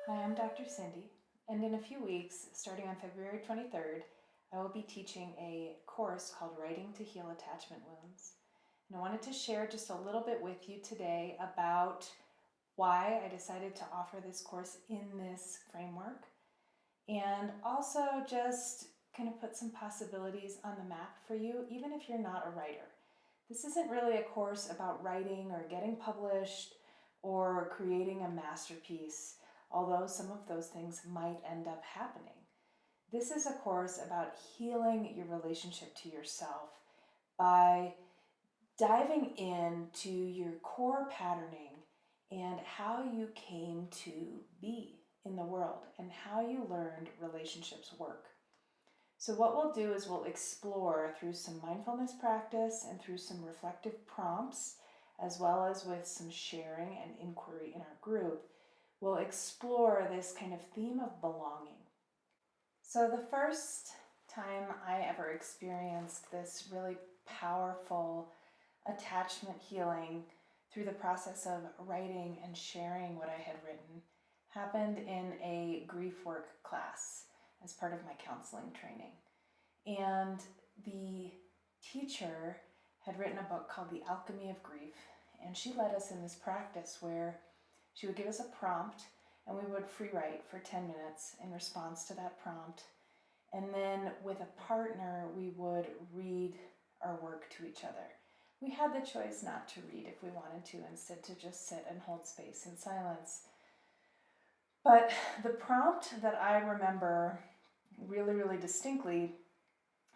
Hi, I'm Dr. Cindy, and in a few weeks, starting on February 23rd, I will be teaching a course called Writing to Heal Attachment Wounds. And I wanted to share just a little bit with you today about why I decided to offer this course in this framework, and also just kind of put some possibilities on the map for you, even if you're not a writer. This isn't really a course about writing or getting published or creating a masterpiece, although some of those things might end up happening. This is a course about healing your relationship to yourself by diving into your core patterning and how you came to be in the world and how you learned relationships work. So what we'll do is we'll explore through some mindfulness practice and through some reflective prompts, as well as with some sharing and inquiry in our group, we'll explore this kind of theme of belonging. So the first time I ever experienced this really powerful attachment healing through the process of writing and sharing what I had written happened in a grief work class as part of my counseling training. And the teacher had written a book called The Alchemy of Grief, and she led us in this practice where she would give us a prompt and we would free write for 10 minutes in response to that prompt. And then with a partner, we would read our work to each other. We had the choice not to read if we wanted to, instead to just sit and hold space in silence. But the prompt that I remember really, really distinctly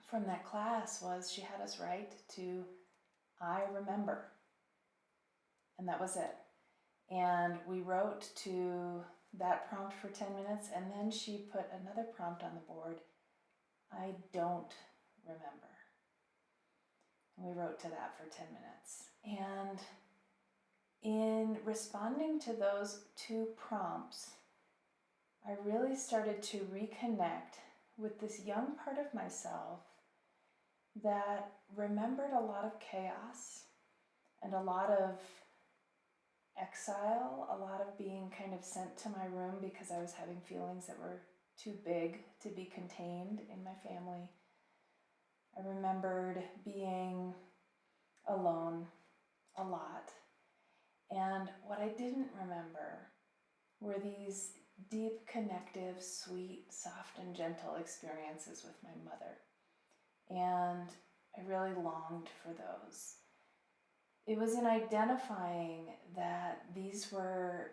from that class was she had us write to "I remember," and that was it. And we wrote to that prompt for 10 minutes, and then she put another prompt on the board, "I don't remember." And we wrote to that for 10 minutes. And in responding to those two prompts, I really started to reconnect with this young part of myself that remembered a lot of chaos and a lot of exile, a lot of being kind of sent to my room because I was having feelings that were too big to be contained in my family. I remembered being alone a lot. And what I didn't remember were these deep, connective, sweet, soft, and gentle experiences with my mother. And I really longed for those. It was in identifying that these were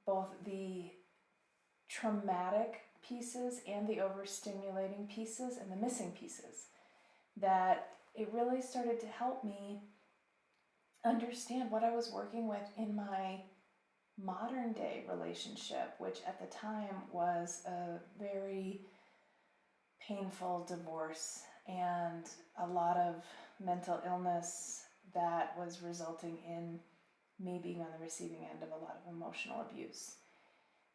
both the traumatic pieces and the overstimulating pieces and the missing pieces that it really started to help me understand what I was working with in my modern day relationship, which at the time was a very painful divorce and a lot of mental illness that was resulting in me being on the receiving end of a lot of emotional abuse.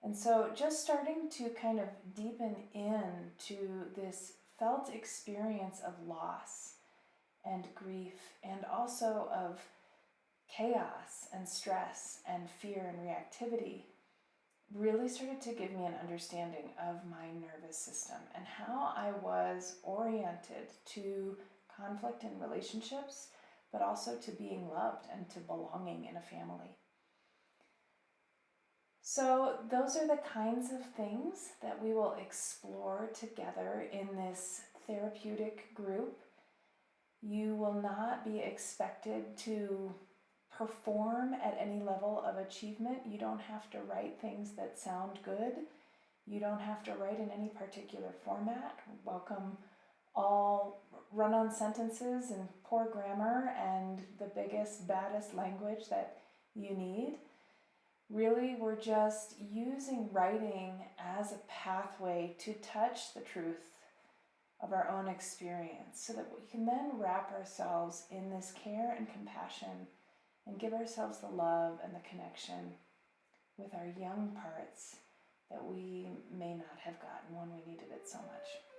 And so just starting to kind of deepen into this felt experience of loss and grief, and also of chaos and stress and fear and reactivity, really started to give me an understanding of my nervous system and how I was oriented to conflict in relationships, but also to being loved and to belonging in a family. So those are the kinds of things that we will explore together in this therapeutic group. You will not be expected to perform at any level of achievement. You don't have to write things that sound good. You don't have to write in any particular format. Welcome all run-on sentences and poor grammar and the biggest, baddest language that you need. Really, we're just using writing as a pathway to touch the truth of our own experience so that we can then wrap ourselves in this care and compassion and give ourselves the love and the connection with our young parts that we may not have gotten when we needed it so much.